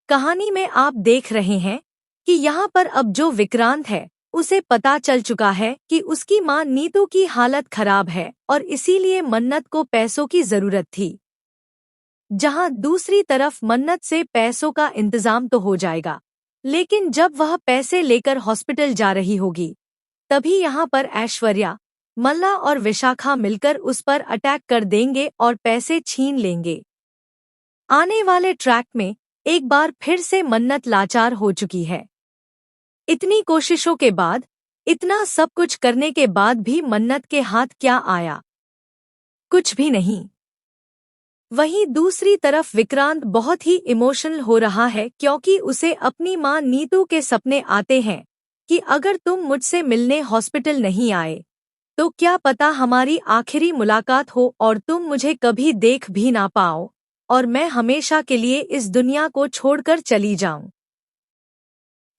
कहानी में आप देख रहे हैं कि यहाँ पर अब जो विक्रांत है उसे पता चल चुका है कि उसकी माँ नीतू की हालत खराब है और इसीलिए मन्नत को पैसों की जरूरत थी। जहाँ दूसरी तरफ मन्नत से पैसों का इंतजाम तो हो जाएगा, लेकिन जब वह पैसे लेकर हॉस्पिटल जा रही होगी तभी यहाँ पर ऐश्वर्या, मल्ला और विशाखा मिलकर उस पर अटैक कर देंगे और पैसे छीन लेंगे। आने वाले ट्रैक में एक बार फिर से मन्नत लाचार हो चुकी है। इतनी कोशिशों के बाद, इतना सब कुछ करने के बाद भी मन्नत के हाथ क्या आया? कुछ भी नहीं। वहीं दूसरी तरफ विक्रांत बहुत ही इमोशनल हो रहा है क्योंकि उसे अपनी मां नीतू के सपने आते हैं कि अगर तुम मुझसे मिलने हॉस्पिटल नहीं आए तो क्या पता हमारी आखिरी मुलाकात हो और तुम मुझे कभी देख भी ना पाओ और मैं हमेशा के लिए इस दुनिया को छोड़कर चली जाऊं।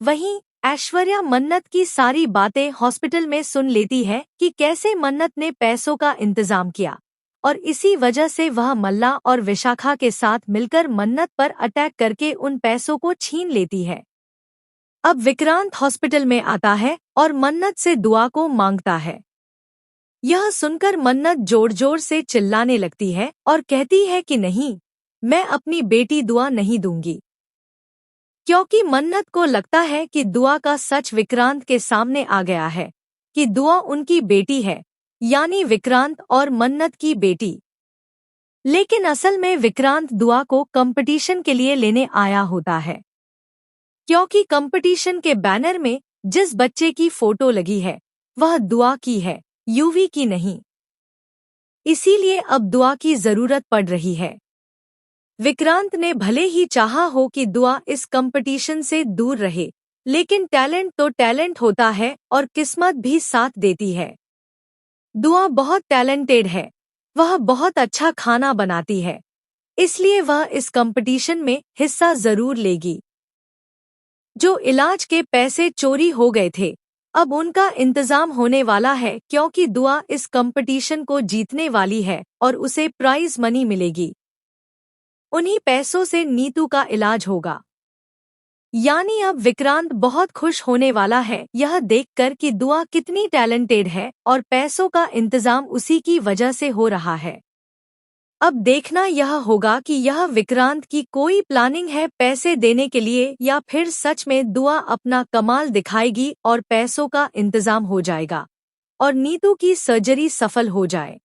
वहीं ऐश्वर्या मन्नत की सारी बातें हॉस्पिटल में सुन लेती है कि कैसे मन्नत ने पैसों का इंतजाम किया और इसी वजह से वह मल्ला और विशाखा के साथ मिलकर मन्नत पर अटैक करके उन पैसों को छीन लेती है। अब विक्रांत हॉस्पिटल में आता है और मन्नत से दुआ को मांगता है। यह सुनकर मन्नत जोर जोर से चिल्लाने लगती है और कहती है कि नहीं, मैं अपनी बेटी दुआ नहीं दूंगी, क्योंकि मन्नत को लगता है कि दुआ का सच विक्रांत के सामने आ गया है कि दुआ उनकी बेटी है, यानी विक्रांत और मन्नत की बेटी। लेकिन असल में विक्रांत दुआ को कंपटीशन के लिए लेने आया होता है, क्योंकि कंपटीशन के बैनर में जिस बच्चे की फोटो लगी है वह दुआ की है, यूवी की नहीं। इसीलिए अब दुआ की जरूरत पड़ रही है। विक्रांत ने भले ही चाहा हो कि दुआ इस कंपटीशन से दूर रहे, लेकिन टैलेंट तो टैलेंट होता है और किस्मत भी साथ देती है। दुआ बहुत टैलेंटेड है, वह बहुत अच्छा खाना बनाती है, इसलिए वह इस कंपटीशन में हिस्सा जरूर लेगी। जो इलाज के पैसे चोरी हो गए थे, अब उनका इंतजाम होने वाला है क्योंकि दुआ इस कंपटीशन को जीतने वाली है और उसे प्राइज मनी मिलेगी। उन्हीं पैसों से नीतू का इलाज होगा। यानी अब विक्रांत बहुत खुश होने वाला है यह देखकर कि दुआ कितनी टैलेंटेड है और पैसों का इंतजाम उसी की वजह से हो रहा है। अब देखना यह होगा कि यह विक्रांत की कोई प्लानिंग है पैसे देने के लिए या फिर सच में दुआ अपना कमाल दिखाएगी और पैसों का इंतजाम हो जाएगा और नीतू की सर्जरी सफल हो जाए।